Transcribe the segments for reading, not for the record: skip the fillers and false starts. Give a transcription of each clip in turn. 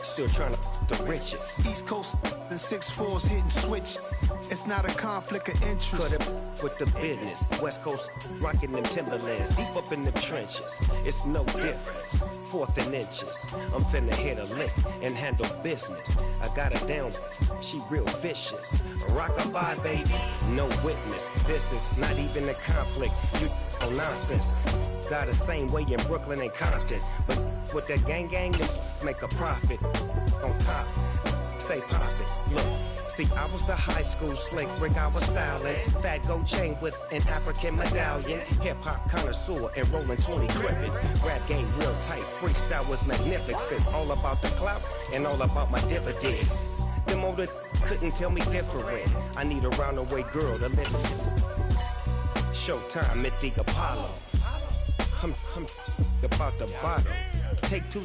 Still trying to the riches. East Coast and 6'4s hitting switch. It's not a conflict of interest. Cut it with the business. West Coast rocking them Timberlands. Deep up in the trenches. It's no difference. 4th and inches. I'm finna hit a lick and handle business. I got her down. She real vicious. Rock-a-bye, baby. No witness. This is not even a conflict. You on nonsense. Got the same way in Brooklyn and Compton. But with that gang, they make a profit. On top, stay poppin'. Look. See, I was the high school slick Rick, I was styling. Fat gold chain with an African medallion. Hip-hop connoisseur and rolling 20 crippin'. Rap game real tight, freestyle was magnificent. All about the clout and all about my dividends. Them older couldn't tell me different. I need a roundaway girl to live in. Showtime at the Apollo. I'm about the bottom. Take 2.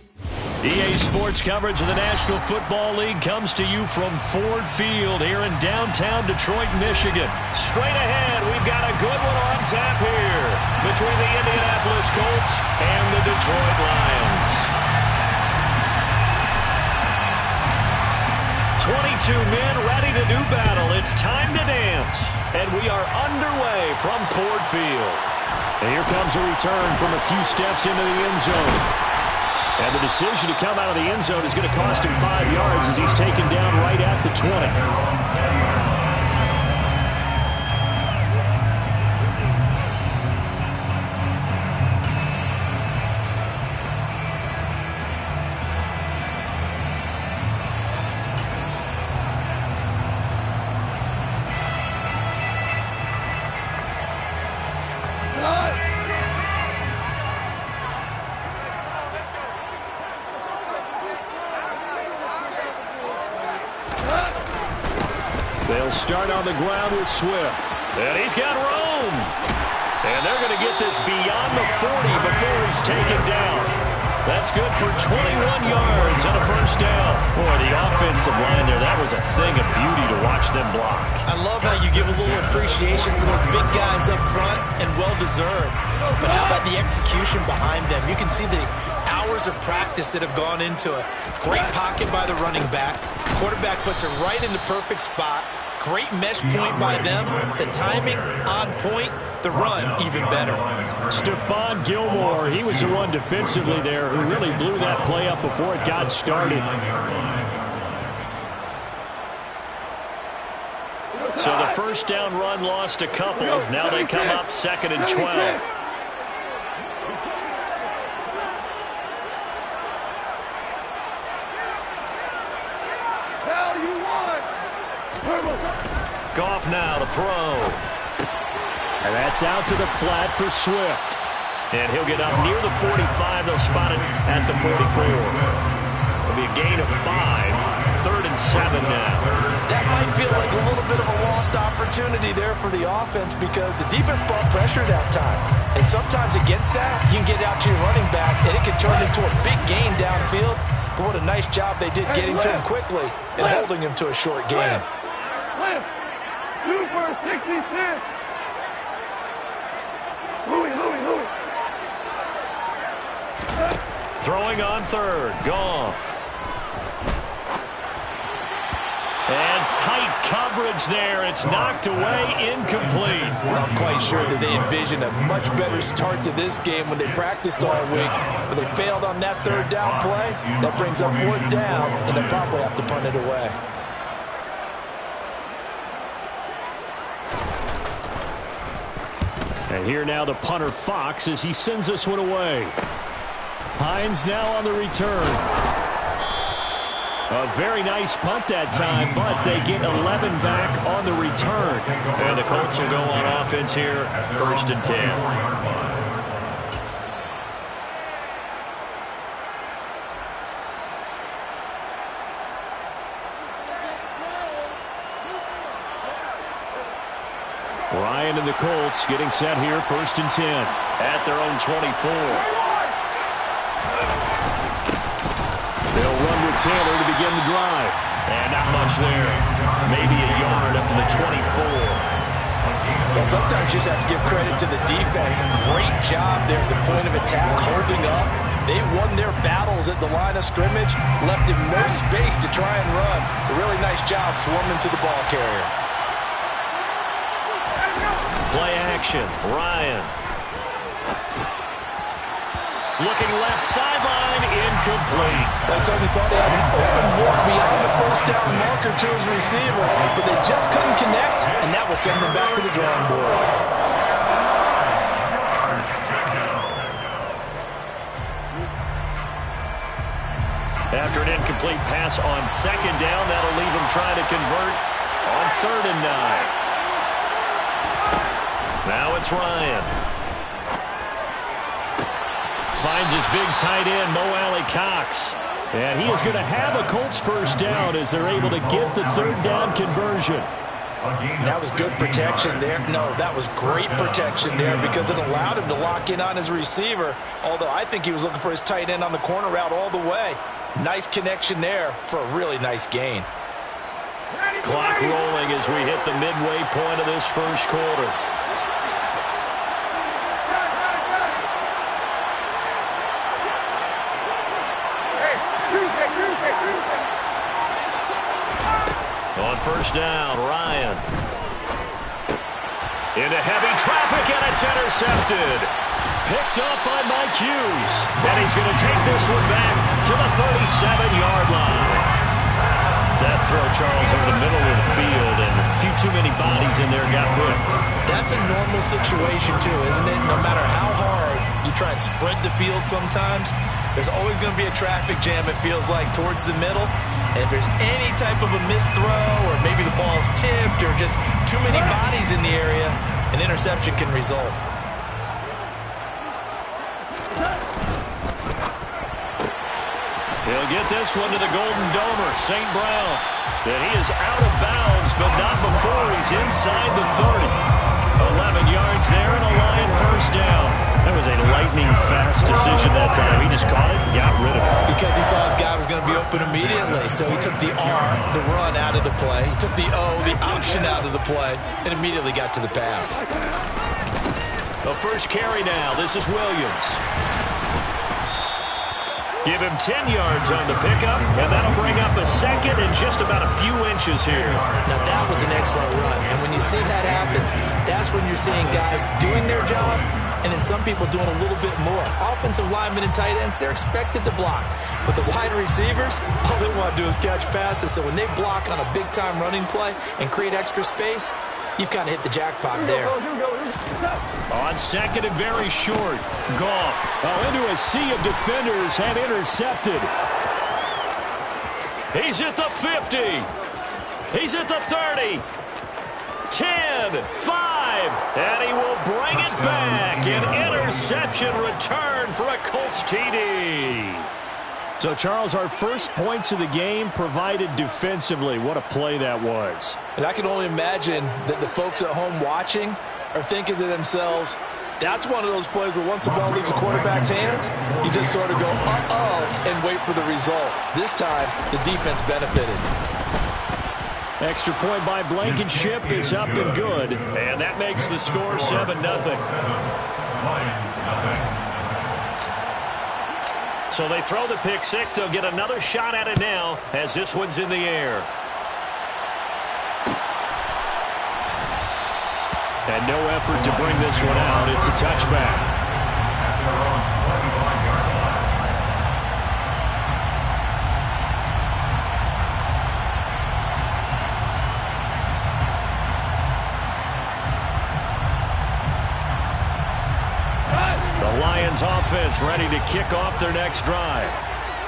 EA Sports coverage of the National Football League comes to you from Ford Field here in downtown Detroit, Michigan. Straight ahead, we've got a good one on tap here between the Indianapolis Colts and the Detroit Lions. 22 men ready to do battle. It's time to dance. And we are underway from Ford Field. And here comes a return from a few steps into the end zone. And the decision to come out of the end zone is going to cost him 5 yards as he's taken down right at the 20. They'll start on the ground with Swift. And he's got room. And they're going to get this beyond the 40 before he's taken down. That's good for 21 yards and a first down. Boy, the offensive line there, that was a thing of beauty to watch them block. I love how you give a little appreciation for those big guys up front, and well-deserved. But how about the execution behind them? You can see the hours of practice that have gone into it. Great pocket by the running back. Quarterback puts it right in the perfect spot. Great mesh point by them. The timing on point. The run even better. Stephon Gilmore, he was the one defensively there who really blew that play up before it got started. So the first down run lost a couple. Now they come up 2nd and 12. Goff now to throw. And that's out to the flat for Swift. And he'll get up near the 45. They'll spot it at the 44. It'll be a gain of 5. 3rd and 7 now. That might feel like a little bit of a lost opportunity there for the offense because the defense brought pressure that time. And sometimes against that, you can get out to your running back, and it can turn into a big gain downfield. But what a nice job they did getting to him quickly and holding him to a short gain. Super 66. Louis. Throwing on 3rd. Goff. And tight coverage there. It's knocked away, incomplete. I'm quite sure that they envisioned a much better start to this game when they practiced all week. But they failed on that 3rd down play. That brings up 4th down, and they probably have to punt it away. And here now the punter Fox as he sends this one away. Hines now on the return. A very nice punt that time, but they get 11 back on the return. And the Colts will go on offense here, 1st and 10. Ryan and the Colts getting set here, 1st and 10 at their own 24. They'll run with Taylor to begin the drive. And not much there. Maybe a yard up to the 24. Well, sometimes you just have to give credit to the defense. Great job there at the point of attack, holding up. They won their battles at the line of scrimmage, left him no space to try and run. A really nice job swarming to the ball carrier. Play action, Ryan. Looking left sideline, incomplete. They certainly thought he had an open look beyond the first down marker to his receiver, but they just couldn't connect, and that will send them back to the drawing board. After an incomplete pass on second down, that'll leave him trying to convert on 3rd and 9. Now it's Ryan. Finds his big tight end, Mo Alley-Cox. And he is going to have a Colts first down as they're able to get the 3rd down conversion. That was good protection there. No, that was great protection there because it allowed him to lock in on his receiver. Although I think he was looking for his tight end on the corner route all the way. Nice connection there for a really nice gain. Clock rolling as we hit the midway point of this first quarter. On first down, Ryan. Into heavy traffic, and it's intercepted. Picked up by Mike Hughes. And he's going to take this one back to the 37-yard line. That throw, Charles, over the middle of the field, and a few too many bodies in there got picked. That's a normal situation, too, isn't it? No matter how hard you try and spread the field sometimes, there's always going to be a traffic jam, it feels like, towards the middle. And if there's any type of a missed throw, or maybe the ball's tipped, or just too many bodies in the area, an interception can result. He'll get this one to the Golden Domer, St. Brown. And he is out of bounds, but not before he's inside the 30. 11 yards there and a Lion first down. That was a lightning-fast decision that time. He just caught it and got rid of it. Because he saw his guy was going to be open immediately. So he took the R, the run, out of the play. He took the O, the option, out of the play, and immediately got to the pass. The first carry now. This is Williams. Give him 10 yards on the pickup, and that'll bring up a second and just about a few inches here. Now, that was an excellent run. And when you see that happen, that's when you're seeing guys doing their job, and then some people doing a little bit more. Offensive linemen and tight ends, they're expected to block. But the wide receivers, all they want to do is catch passes. So when they block on a big-time running play and create extra space, you've kind of hit the jackpot there. On second and very short, Goff into a sea of defenders and intercepted. He's at the 50. He's at the 30. 10, 5, and he will bring it back. An interception return for a Colts TD. So, Charles, our first points of the game provided defensively. What a play that was. And I can only imagine that the folks at home watching are thinking to themselves, that's one of those plays where once the ball leaves the quarterback's hands, you just sort of go, uh-oh, and wait for the result. This time, the defense benefited. Extra point by Blankenship is up and good. And that makes the score 7-0. So they throw the pick six. They'll get another shot at it now as this one's in the air. And no effort to bring this one out. It's a touchback. The Lions offense ready to kick off their next drive.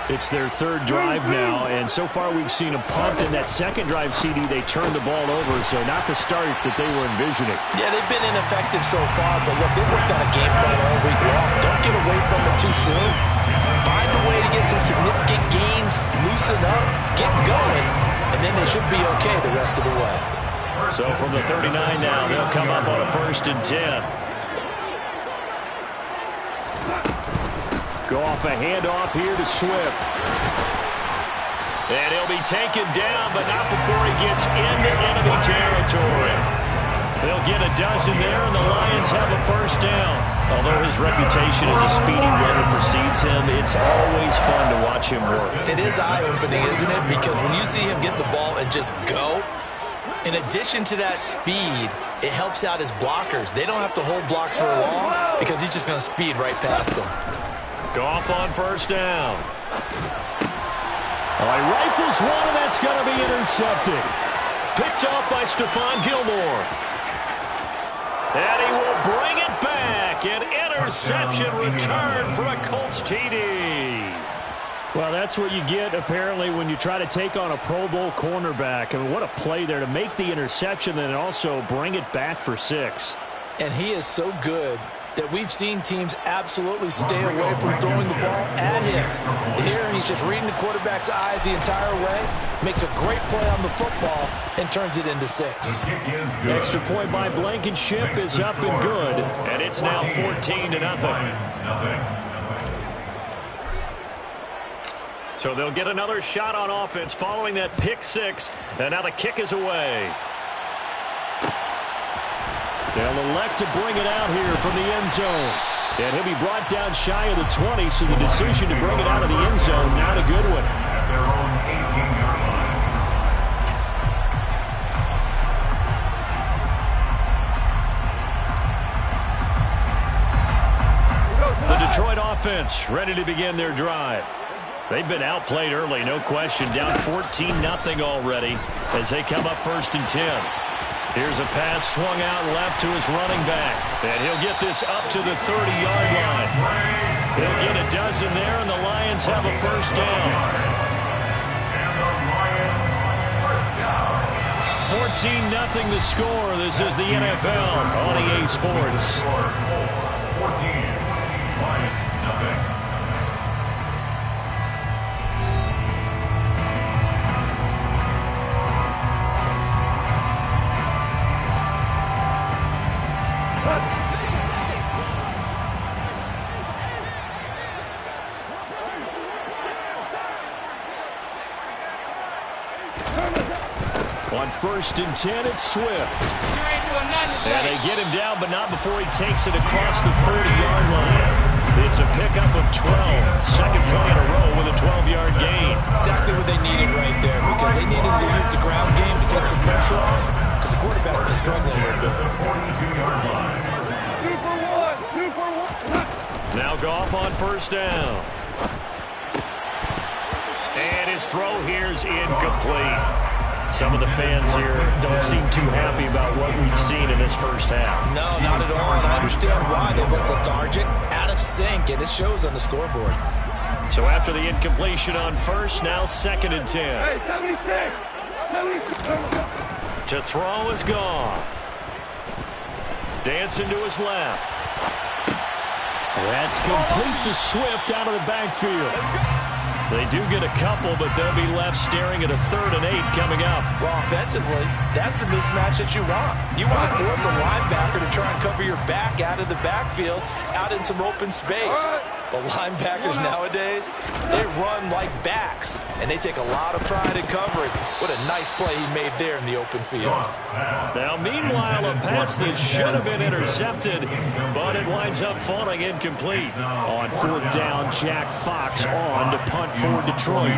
It's their third drive now, and so far we've seen a punt. In that second drive, CD, they turned the ball over, so not the start that they were envisioning. Yeah, they've been ineffective so far, but look, they've worked on a game plan all week long. Don't get away from it too soon. Find a way to get some significant gains, loosen up, get going, and then they should be okay the rest of the way. So from the 39 now, they'll come up on a 1st and 10. Go off a handoff here to Swift. And he'll be taken down, but not before he gets into enemy territory. They'll get a dozen there, and the Lions have a first down. Although his reputation as a speedy runner precedes him, it's always fun to watch him work. It is eye-opening, isn't it? Because when you see him get the ball and just go, in addition to that speed, it helps out his blockers. They don't have to hold blocks for long because he's just going to speed right past them. Goff on first down. All right, rifles one, and that's going to be intercepted. Picked off by Stephon Gilmore. And he will bring it back. An interception return for a Colts TD. Well, that's what you get, apparently, when you try to take on a Pro Bowl cornerback. I mean, what a play there to make the interception and also bring it back for 6. And he is so good that we've seen teams absolutely stay away from throwing the ball at him. Here, he's just reading the quarterback's eyes the entire way, makes a great play on the football, and turns it into 6. Extra point by Blankenship is up and good, and it's now 14-0. So they'll get another shot on offense following that pick 6, and now the kick is away. They'll elect to bring it out here from the end zone. And he'll be brought down shy of the 20, so the decision to bring it out of the end zone, not a good one. The Detroit offense ready to begin their drive. They've been outplayed early, no question. Down 14-0 already as they come up 1st and 10. Here's a pass swung out left to his running back. And he'll get this up to the 30-yard line. He'll get a dozen there, and the Lions have a first down. 14-0 the score. This is the NFL on EA Sports. 14, Lions, nothing. On 1st and 10, it's Swift. And they get him down, but not before he takes it across the 30-yard line. It's a pickup of 12. Second play in a row with a 12-yard gain. Exactly what they needed right there, because they needed to use the ground game to take some pressure off, because the quarterback's been struggling a little bit. Now Goff on first down. And his throw here's incomplete. Some of the fans here don't seem too happy about what we've seen in this first half. No, not at all, and I understand why. They look lethargic, out of sync, and it shows on the scoreboard. So after the incompletion on first, now 2nd and 10. Hey, 76! To throw is Goff. Dancing to his left. That's complete to Swift out of the backfield. They do get a couple, but they'll be left staring at a 3rd and 8 coming up. Well, offensively, that's the mismatch that you want. You want to force a linebacker to try and cover your back out of the backfield, out in some open space. But linebackers nowadays, they run like backs, and they take a lot of pride in covering. What a nice play he made there in the open field. Now, meanwhile, a pass that should have been intercepted, but it winds up falling incomplete. On 4th down, Jack Fox on to punt for Detroit.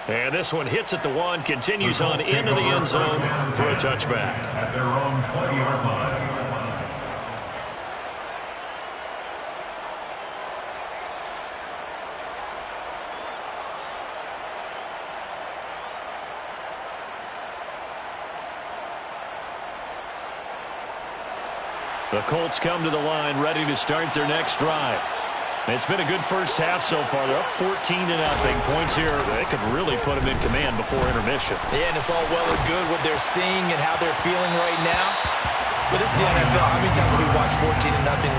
And this one hits at the 1, continues on into the end zone for a touchback. At their own 20-yard line. The Colts come to the line ready to start their next drive. It's been a good first half so far. They're up 14-0. Points here, they could really put them in command before intermission. Yeah, and it's all well and good what they're seeing and how they're feeling right now. But it's the NFL. How many times have we watched 14-0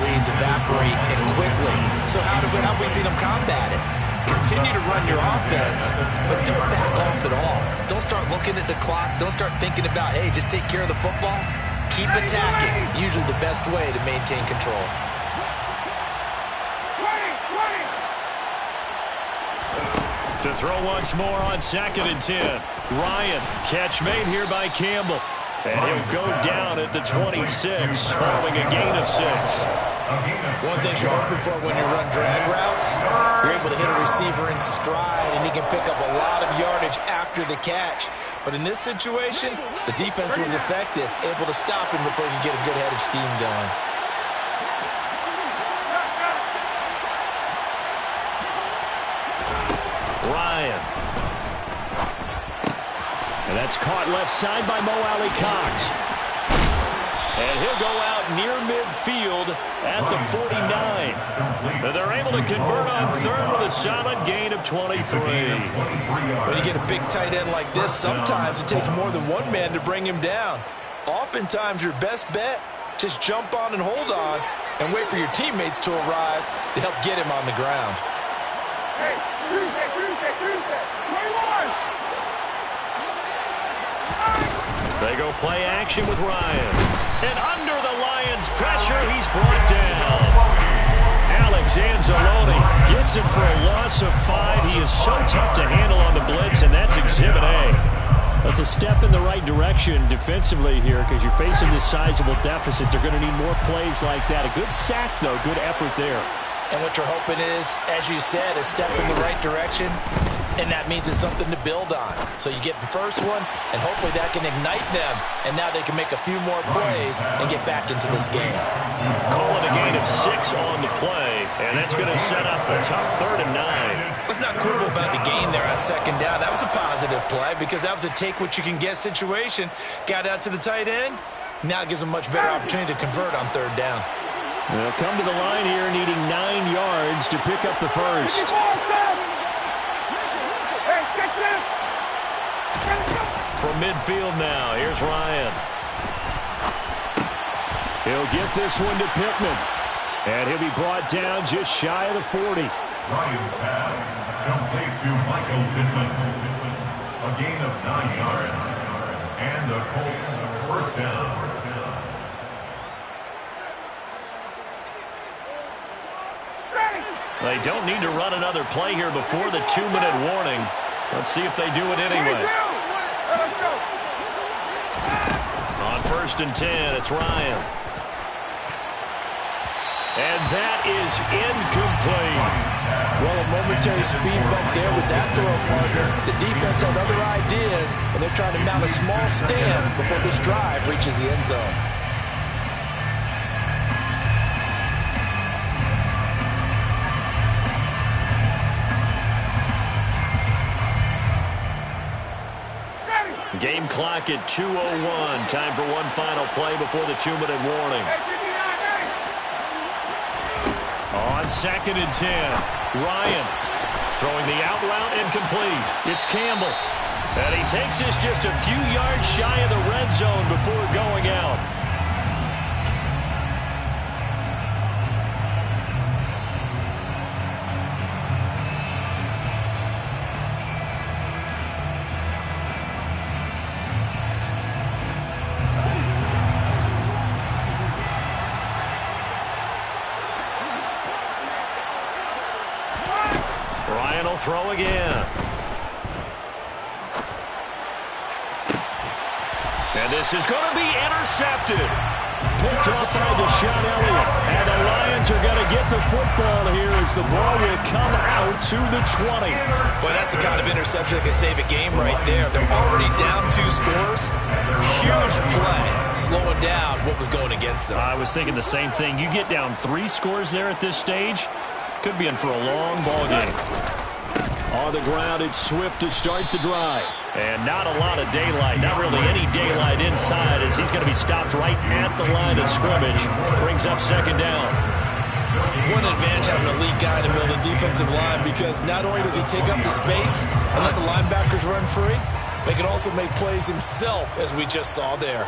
leads evaporate and quickly? So how have we seen them combat it? Continue to run your offense, but don't back off at all. Don't start looking at the clock. Don't start thinking about, hey, just take care of the football. Keep attacking. Usually the best way to maintain control. To throw once more on 2nd and 10. Ryan, catch made here by Campbell. And he'll go down at the 26, following a gain of 6. One thing you're hoping for when you run drag routes, you're able to hit a receiver in stride, and he can pick up a lot of yardage after the catch. But in this situation, the defense was effective, able to stop him before he could get a good head of steam going. Ryan. And that's caught left side by Mo Alley Cox. And he'll go out near midfield at the 49. And they're able to convert on 3rd with a solid gain of 23. When you get a big tight end like this, sometimes it takes more than one man to bring him down. Oftentimes, your best bet, just jump on and hold on and wait for your teammates to arrive to help get him on the ground. Hey, Tuesday, 21! They go play action with Ryan. And under the Lions' pressure, he's brought down. Alex Anzalone gets him for a loss of 5. He is so tough to handle on the blitz, and that's Exhibit A. That's a step in the right direction defensively here because you're facing this sizable deficit. They're going to need more plays like that. A good sack, though. Good effort there. And what you're hoping is, as you said, a step in the right direction, and that means it's something to build on. So you get the first one, and hopefully that can ignite them, and now they can make a few more plays and get back into this game. Calling a gain of 6 on the play, and that's going to set up a tough 3rd and 9. Let's not quibble about the gain there on 2nd down. That was a positive play because that was a take-what-you-can-get situation. Got out to the tight end. Now it gives them a much better opportunity to convert on 3rd down. They'll come to the line here needing 9 yards to pick up the first. From midfield now, here's Ryan. He'll get this one to Pittman. And he'll be brought down just shy of the 40. Ryan's pass complete to Michael Pittman. A gain of 9 yards. And the Colts first down. They don't need to run another play here before the 2-minute warning. Let's see if they do it anyway. On 1st and 10, it's Ryan. And that is incomplete. Well, a momentary speed bump there with that throw, partner. The defense had other ideas, and they're trying to mount a small stand before this drive reaches the end zone. Game clock at 2:01. Time for one final play before the 2-minute warning. On 2nd and 10, Ryan throwing the out route incomplete. It's Campbell. And he takes this just a few yards shy of the red zone before going out. Throw again. And this is going to be intercepted. Picked off by Deshaun Elliott. And the Lions are going to get the football here as the ball will come out to the 20. Boy, that's the kind of interception that can save a game right there. They're already down 2 scores. Huge play, slowing down what was going against them. I was thinking the same thing. You get down 3 scores there at this stage, could be in for a long ball game. On the ground, it's Swift to start the drive. And not a lot of daylight, not really any daylight inside as he's going to be stopped right at the line of scrimmage. Brings up 2nd down. One advantage having an elite guy in the middle of the defensive line because not only does he take up the space and let the linebackers run free, but he can also make plays himself as we just saw there.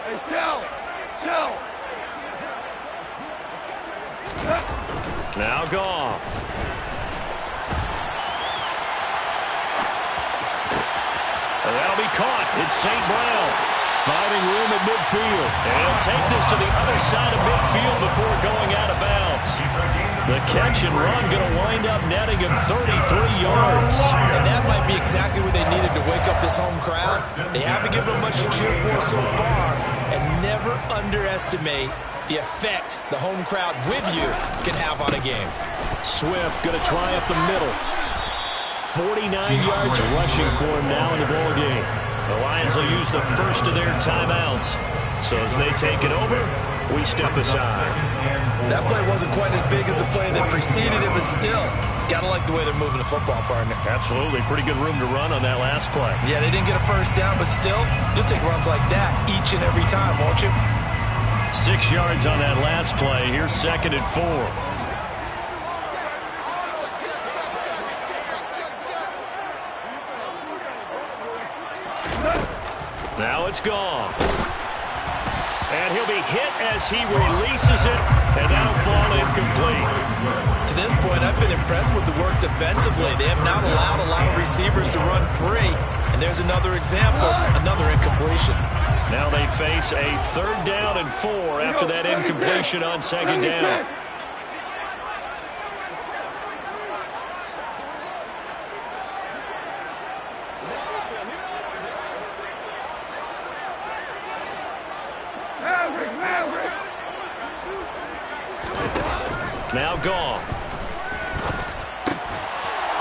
Hey, chill. Now Goff. And that'll be caught. It's St. Brown. Finding room at midfield. And he'll take this to the other side of midfield before going out of bounds. The catch and run going to wind up netting him 33 yards. And that might be exactly what they needed to wake up this home crowd. They haven't given them much to cheer for so far. And never underestimate the effect the home crowd with you can have on a game. Swift going to try up the middle. 49 yards rushing for him now in the ball game. The Lions will use the first of their timeouts. So as they take it over, we step aside. That play wasn't quite as big as the play that preceded it, but still, gotta like the way they're moving the football, partner. Absolutely. Pretty good room to run on that last play. Yeah, they didn't get a first down, but still, you'll take runs like that each and every time, won't you? 6 yards on that last play. Here's 2nd and 4. Now it's gone. And he'll be hit as he releases it, and that'll fall incomplete. To this point, I've been impressed with the work defensively. They have not allowed a lot of receivers to run free. And there's another example, another incompletion. Now they face a 3rd down and 4 after that incompletion on 2nd down. Now gone.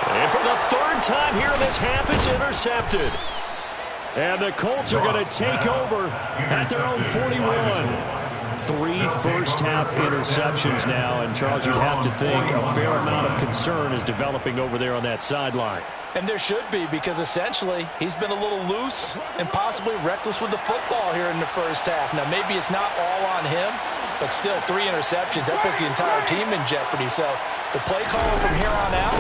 And for the 3rd time here in this half, it's intercepted. And the Colts are going to take over at their own 41. 3 first-half interceptions now, and Charles, you'd have to think a fair amount of concern is developing over there on that sideline. And there should be, because essentially he's been a little loose and possibly reckless with the football here in the first half. Now, maybe it's not all on him, but still 3 interceptions. That puts the entire team in jeopardy. So the play caller from here on out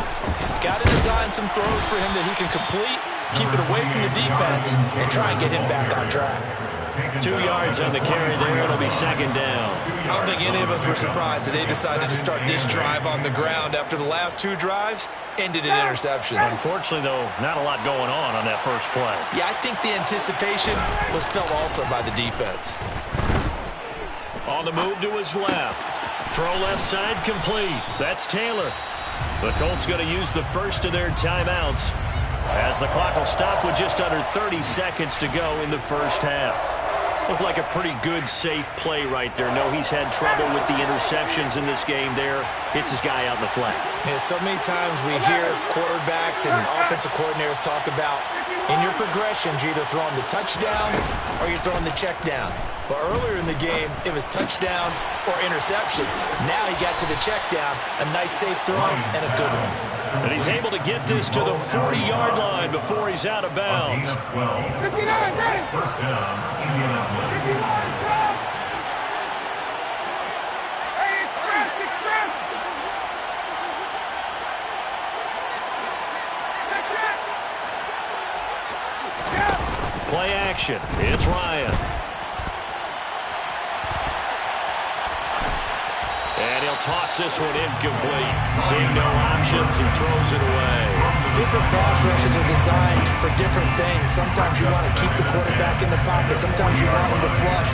got to design some throws for him that he can complete, keep it away from the defense, and try and get him back on track. 2 yards on the carry there. It'll be 2nd down. I don't think any of us were surprised that they decided to start this drive on the ground after the last 2 drives ended in interceptions. Unfortunately, though, not a lot going on that first play. Yeah, I think the anticipation was felt also by the defense. On the move to his left. Throw left side complete. That's Taylor. The Colts going to use the first of their timeouts as the clock will stop with just under 30 seconds to go in the first half. Looked like a pretty good, safe play right there. No, he's had trouble with the interceptions in this game there. Hits his guy out in the flat. Yeah, so many times we hear quarterbacks and offensive coordinators talk about in your progressions, you're either throwing the touchdown or you're throwing the check down. But earlier in the game, it was touchdown or interception. Now he got to the check down, a nice safe throw and a good one. And he's able to get this to the 40-yard line before he's out of bounds. 59, First down, Indianapolis. Hey, express! Play action. It's Ryan. And he'll toss this one incomplete. Seeing no options, he throws it away. Different pass rushes are designed for different things. Sometimes you want to keep the quarterback in the pocket. Sometimes you want him to flush.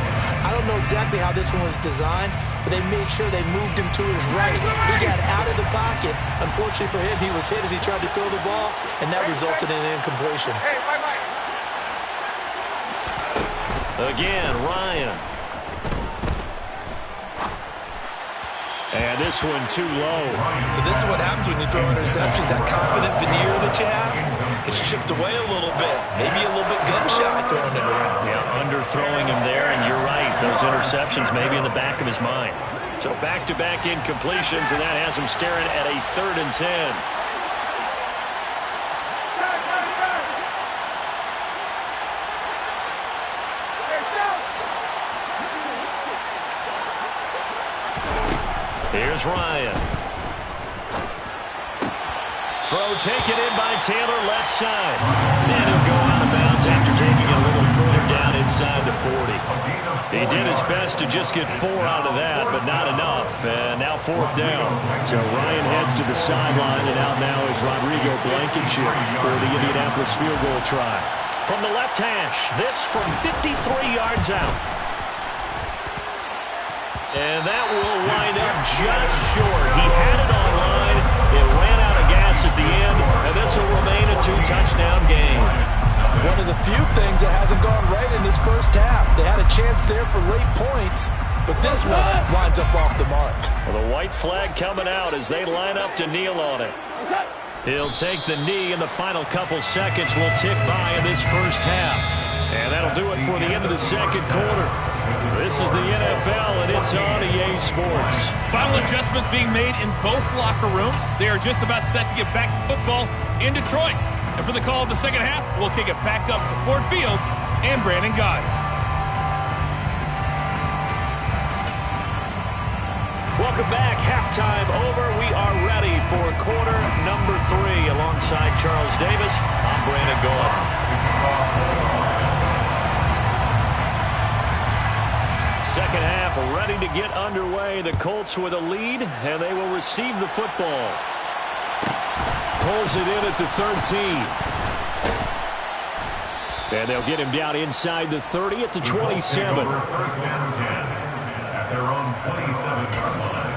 I don't know exactly how this one was designed, but they made sure they moved him to his right. He got out of the pocket. Unfortunately for him, he was hit as he tried to throw the ball, and that resulted in an incompletion. Hey, bye-bye. Again, Ryan. And this one too low. So this is what happens when you throw interceptions. That confident veneer that you have gets chipped away a little bit. Maybe a little bit gun-shy throwing it around. Yeah, underthrowing him there, and you're right. Those interceptions maybe in the back of his mind. So back-to-back incompletions, and that has him staring at a 3rd and 10. Here's Ryan. Throw taken in by Taylor, left side. And he'll go out of bounds after taking it a little further down inside the 40. He did his best to just get 4 out of that, but not enough. And now 4th down. So Ryan heads to the sideline, and out now is Rodrigo Blankenship for the Indianapolis field goal try. From the left hash, this from 53 yards out. And that will wind up just short. He had it on line. It ran out of gas at the end, and this will remain a 2-touchdown game. One of the few things that hasn't gone right in this first half. They had a chance there for late points, but this one winds up off the mark. Well, the white flag coming out as they line up to kneel on it. He'll take the knee, and the final couple seconds will tick by in this first half. And that'll do it for the end of the second quarter. This is the NFL, and it's on EA Sports. Final adjustments being made in both locker rooms. They are just about set to get back to football in Detroit. And for the call of the second half, we'll kick it back up to Ford Field and Brandon Gott. Welcome back. Halftime over. We are ready for quarter number 3. Alongside Charles Davis, I'm Brandon Gott. Second half ready to get underway. The Colts with a lead, and they will receive the football. Pulls it in at the 13. And they'll get him down inside the 30 at the 27. First down 10 at their own 27-yard line.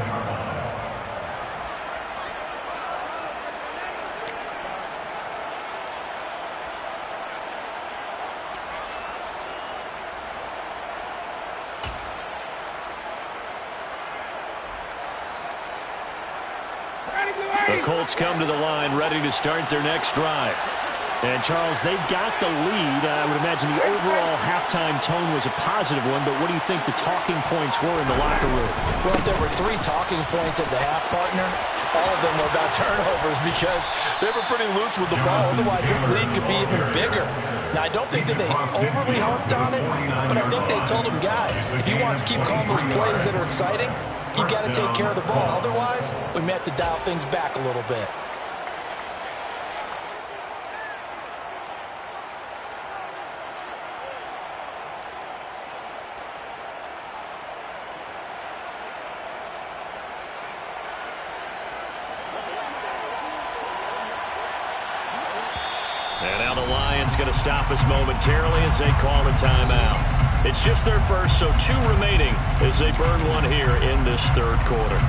The Colts come to the line ready to start their next drive. And, Charles, they've got the lead. I would imagine the overall halftime tone was a positive one, but what do you think the talking points were in the locker room? Well, if there were 3 talking points at the half, partner, all of them were about turnovers because they were pretty loose with the ball. Otherwise, this lead could be even bigger. Now, I don't think that they overly harped on it, but I think they told them, guys, if you want to keep calling those plays that are exciting, you've got to take care of the ball. Otherwise, we may have to dial things back a little bit. And now the Lions going to stop us momentarily as they call a timeout. It's just their first, so 2 remaining as they burn one here in this third quarter.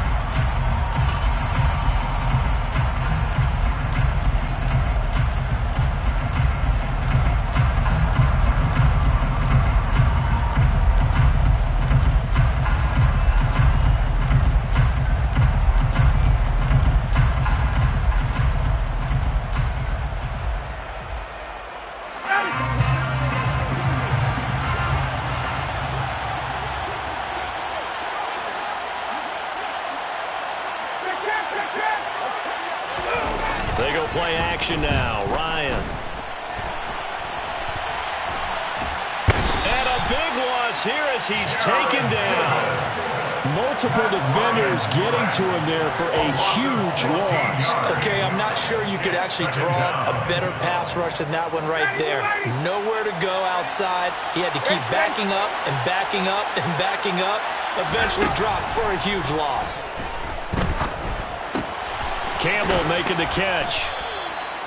They go play action now. Ryan. And a big loss here as he's taken down. Multiple defenders getting to him there for a huge loss. Okay, I'm not sure you could actually draw a better pass rush than that one right there. Nowhere to go outside. He had to keep backing up and backing up and backing up. Eventually dropped for a huge loss. Campbell making the catch.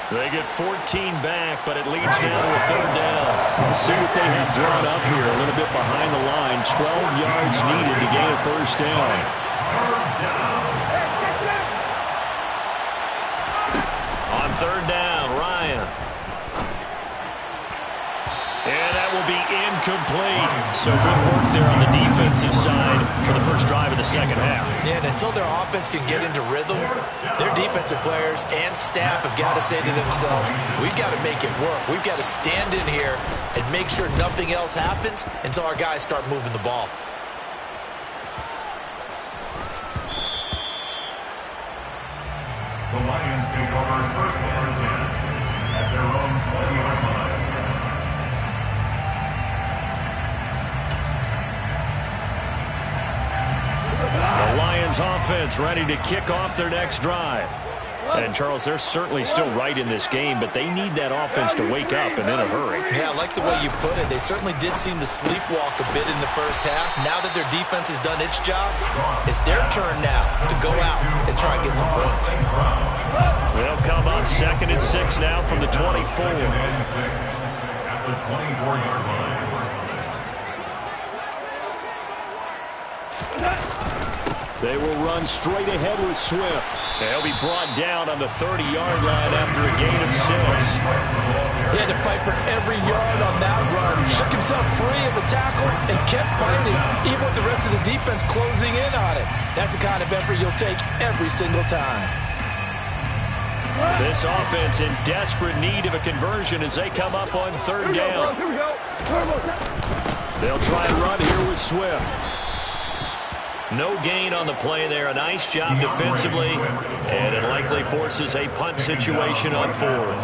They get 14 back, but it leads now to a third down. Let's see what they have drawn up here. A little bit behind the line. 12 yards needed to gain a first down. On third down, Ryan. And that will be incomplete. So good work there on the defensive side for the first drive of the second half. Yeah, and until their offense can get into rhythm, their defensive players and staff have got to say to themselves, we've got to make it work. We've got to stand in here and make sure nothing else happens until our guys start moving the ball. The Lions take over first down 10 at their own 20-yard line. The Lions offense ready to kick off their next drive. And, Charles, they're certainly still right in this game, but they need that offense to wake up and in a hurry. Yeah, I like the way you put it. They certainly did seem to sleepwalk a bit in the first half. Now that their defense has done its job, it's their turn now to go out and try and get some points. They'll come up 2nd and 6 now from the 24. At the 24-yard line. They will run straight ahead with Swift. They'll be brought down on the 30-yard line after a gain of 6. He had to fight for every yard on that run. Shook himself free of the tackle and kept fighting, even with the rest of the defense closing in on it. That's the kind of effort you'll take every single time. This offense in desperate need of a conversion as they come up on 3rd down. They'll try and run here with Swift. No gain on the play there. A nice job defensively, and it likely forces a punt situation on 4th.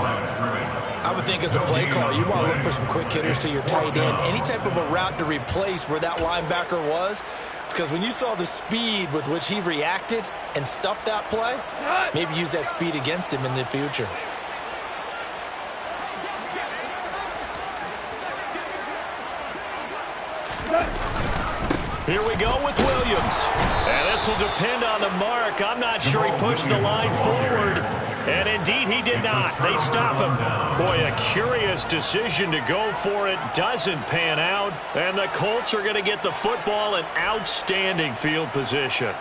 I would think as a play caller, you want to look for some quick hitters to your tight end. Any type of a route to replace where that linebacker was. Because when you saw the speed with which he reacted and stuffed that play, maybe use that speed against him in the future. Here we go with Williams. And this will depend on the mark. I'm not sure he pushed the line forward. And indeed, he did not. They stop him. Boy, a curious decision to go for it. Doesn't pan out. And the Colts are going to get the football in outstanding field position.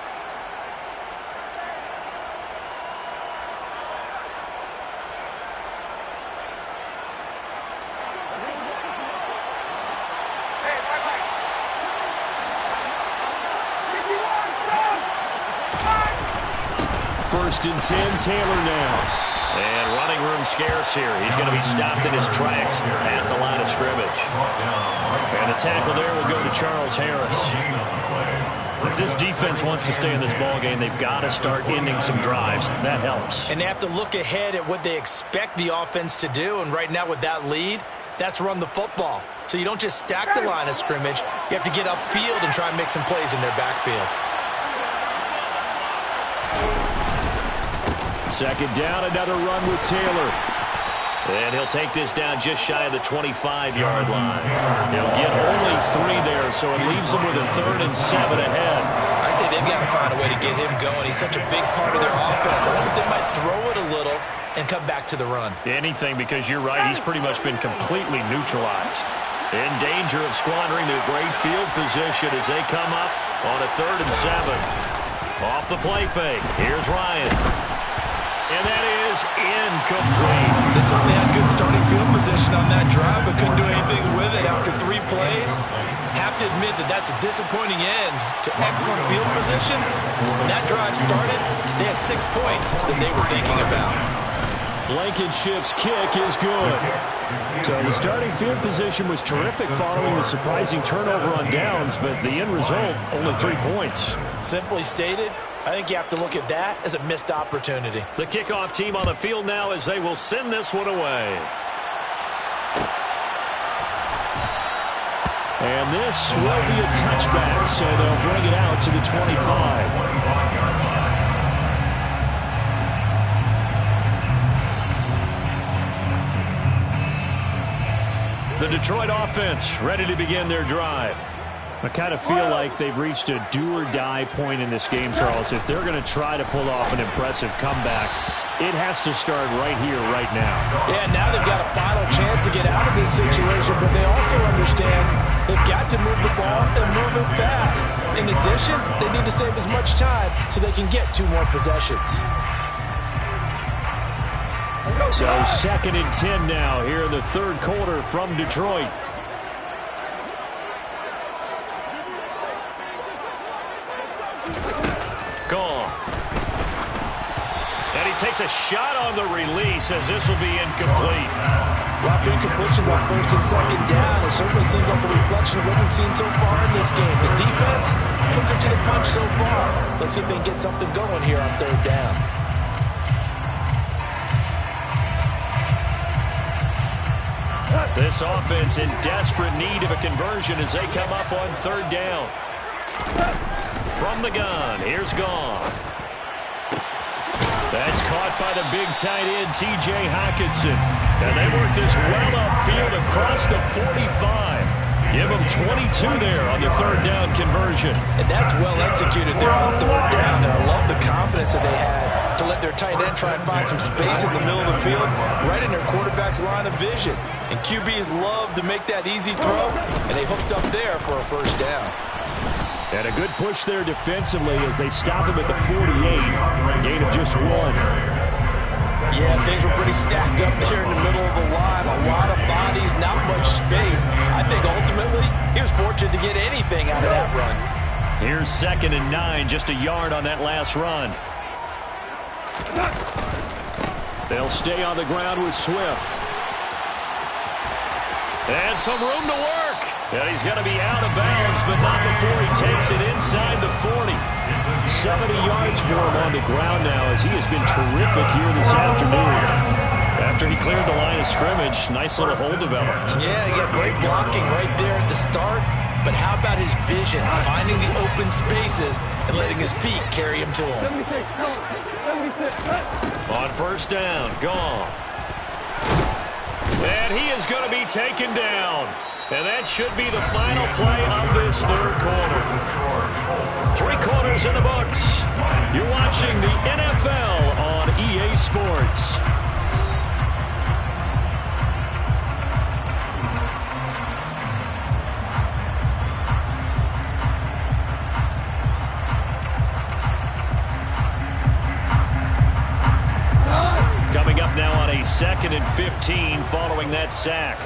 First and 10, Taylor now. And running room scarce here. He's going to be stopped in his tracks at the line of scrimmage. And the tackle there will go to Charles Harris. If this defense wants to stay in this ballgame, they've got to start ending some drives. That helps. And they have to look ahead at what they expect the offense to do. And right now with that lead, that's run the football. So you don't just stack the line of scrimmage. You have to get upfield and try and make some plays in their backfield. Second down, another run with Taylor. And he'll take this down just shy of the 25-yard line. He'll get only 3 there, so it leaves them with a 3rd and 7 ahead. I'd say they've got to find a way to get him going. He's such a big part of their offense. I wonder if they might throw it a little and come back to the run. Anything, because you're right, he's pretty much been completely neutralized. In danger of squandering the great field position as they come up on a 3rd and 7. Off the play fake, here's Ryan. And that is incomplete. They certainly had good starting field position on that drive, but couldn't do anything with it after 3 plays. Have to admit that that's a disappointing end to excellent field position. When that drive started, they had 6 points that they were thinking about. Blankenship's kick is good. So the starting field position was terrific following the surprising turnover on downs, but the end result, only 3 points. Simply stated, I think you have to look at that as a missed opportunity. The kickoff team on the field now as they will send this one away. And this will be a touchback, so they'll bring it out to the 25. The Detroit offense ready to begin their drive. I kind of feel like they've reached a do-or-die point in this game, Charles. If they're going to try to pull off an impressive comeback, it has to start right here, right now. Yeah, now they've got a final chance to get out of this situation, but they also understand they've got to move the ball and move it fast. In addition, they need to save as much time so they can get 2 more possessions. So 2nd and 10 now here in the 3rd quarter from Detroit. Gone. And he takes a shot on the release as this will be incomplete. Rough incompletions on 1st and 2nd down. It certainly seems like a reflection of what we've seen so far in this game. The defense, quicker to the punch so far. Let's see if they can get something going here on 3rd down. This offense in desperate need of a conversion as they come up on 3rd down. From the gun, here's Goff. That's caught by the big tight end, T.J. Hockenson. And they work this well upfield across the 45. Give them 22 there on the third down conversion. And that's well executed there on third down. And I love the confidence that they had to let their tight end try and find some space in the middle of the field, right in their quarterback's line of vision. And QBs love to make that easy throw, and they hooked up there for a first down. And a good push there defensively as they stop him at the 48. A gain of just 1. Yeah, things were pretty stacked up there in the middle of the line. A lot of bodies, not much space. I think ultimately he was fortunate to get anything out of that run. Here's 2nd and 9, just a yard on that last run. They'll stay on the ground with Swift. And some room to work. And he's going to be out of bounds, but not before he takes it inside the 40. 70 yards for him on the ground now as he has been terrific here this afternoon. After he cleared the line of scrimmage, nice little hole developed. Yeah, he got great blocking right there at the start. But how about his vision, finding the open spaces and letting his feet carry him to him. On first down, Goff. And he is going to be taken down. And that should be the final play of this third quarter. 3 quarters in the books. You're watching the NFL on EA Sports. Coming up now on a 2nd and 15 following that sack.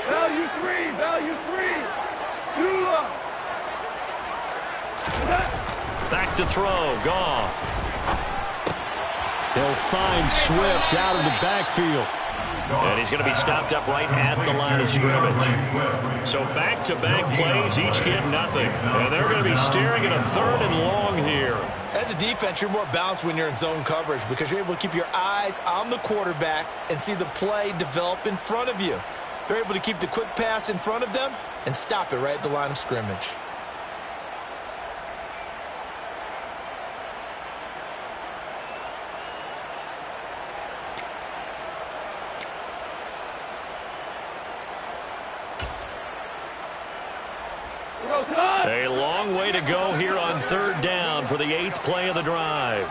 Value 3, value 3. Dula. Back to throw, Goff. He'll find Swift out of the backfield. And he's going to be stopped up right at the line of scrimmage. So back-to-back plays, each get nothing. And they're going to be staring at a 3rd and long here. As a defense, you're more balanced when you're in zone coverage because you're able to keep your eyes on the quarterback and see the play develop in front of you. They're able to keep the quick pass in front of them and stop it right at the line of scrimmage. A long way to go here on 3rd down for the 8th play of the drive.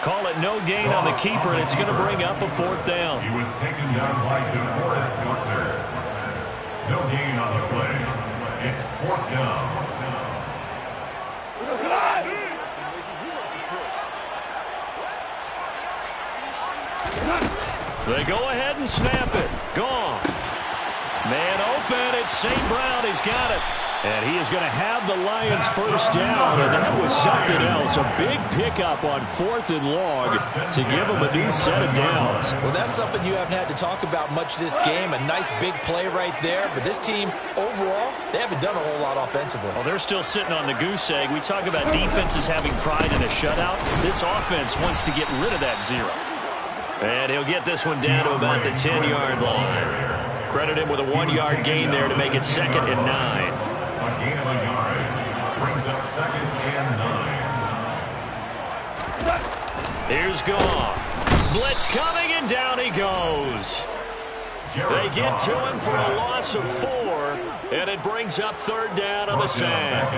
Call it no gain on the keeper, and it's going to bring up a 4th down. He was taken down by DeForest Buckner. No gain on the play. It's 4th down. They go ahead and snap it. Gone. Man open. It's St. Brown. He's got it. And he is going to have the Lions first down. And that was something else. A big pickup on 4th and long to give them a new set of downs. Well, that's something you haven't had to talk about much this game. A nice big play right there. But this team, overall, they haven't done a whole lot offensively. Well, they're still sitting on the goose egg. We talk about defenses having pride in a shutout. This offense wants to get rid of that 0. And he'll get this one down to about the 10-yard line. Credit him with a 1-yard gain there to make it 2nd and 9. A gain of a yard brings up 2nd and 9. Here's Goff. Blitz coming, and down he goes. They get to him for a loss of 4, and it brings up 3rd down on the sack.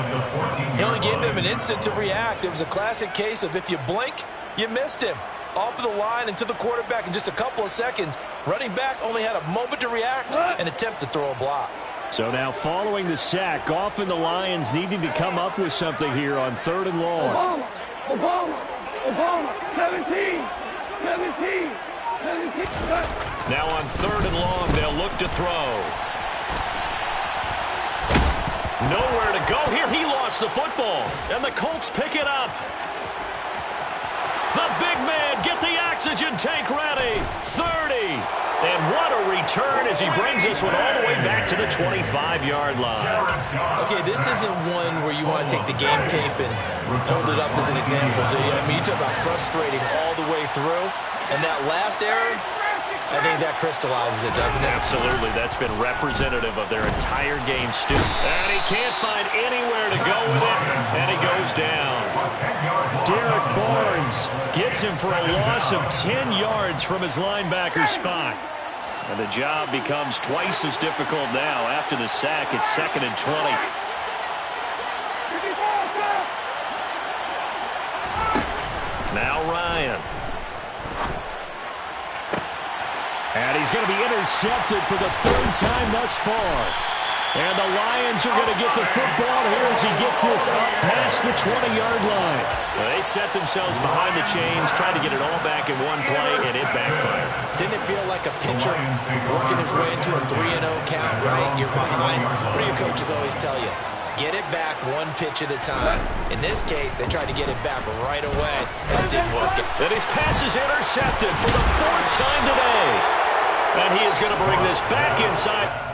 He only gave them an instant to react. It was a classic case of if you blink, you missed him. Off of the line and to the quarterback in just a couple of seconds. Running back only had a moment to react and attempt to throw a block. So now following the sack, Goff and the Lions needing to come up with something here on 3rd and long. Obama, 17. Now on 3rd and long, they'll look to throw. Nowhere to go here. He lost the football, and the Colts pick it up. The big man, get the oxygen tank ready. 30. And what a return as he brings this one all the way back to the 25-yard line. Okay, this isn't one where you want to take the game tape and hold it up as an example, do you? I mean, you talk about frustrating all the way through. And that last error, I think that crystallizes it, doesn't it? Absolutely. That's been representative of their entire game, Stu. And he can't find anywhere to go with it, and he goes down. Derek Barnes gets him for a loss of 10 yards from his linebacker spot. And the job becomes twice as difficult now. After the sack, it's 2nd and 20. Now Ryan. And he's going to be intercepted for the 3rd time thus far. And the Lions are going to get the football here as he gets this up past the 20-yard line. Well, they set themselves behind the chains, trying to get it all back in one play, and it backfired. Didn't it feel like a pitcher working his way into a 3-0 count, right? You're behind. What do your coaches always tell you? Get it back one pitch at a time. In this case, they tried to get it back right away, and it didn't work. And his pass is intercepted for the 4th time today. And he is going to bring this back inside.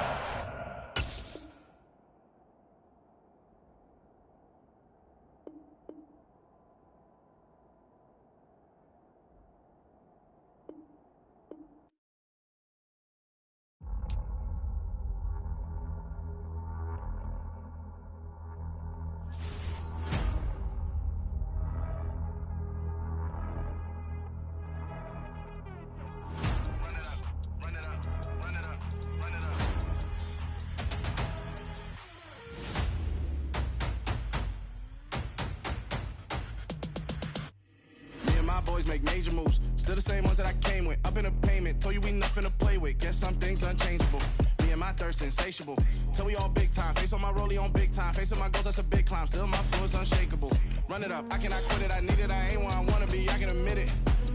Boys make major moves, still the same ones that I came with. Up in a payment, told you we nothing to play with. Guess some things unchangeable. Me and my thirst insatiable. Till we all big time. Face on my rollie on big time. Facing my goals, that's a big climb. Still my flow is unshakable. Run it up, I cannot quit it. I need it, I ain't where I wanna be. I can admit it.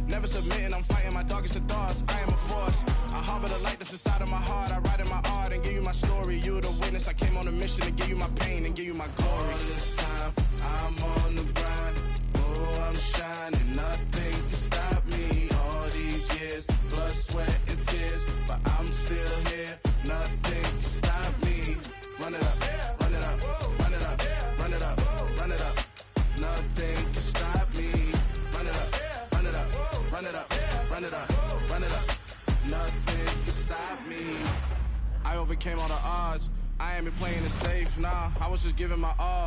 Never submitting, I'm fighting my darkest of thoughts. I am a force. I harbor the light that's inside of my heart. I write in my art and give you my story. You the witness. I came on a mission to give you my pain and give you my glory. All this time, I'm on the grind. Oh, I'm shining. Nothing can stop me. All these years, blood, sweat, and tears, but I'm still here. Nothing can stop me. Run it up, run it up, run it up, run it up, run it up. Nothing can stop me. Run it up, run it up, run it up, run it up, run it up. Nothing can stop me. I overcame all the odds. I ain't been playing it safe, nah. I was just giving my all.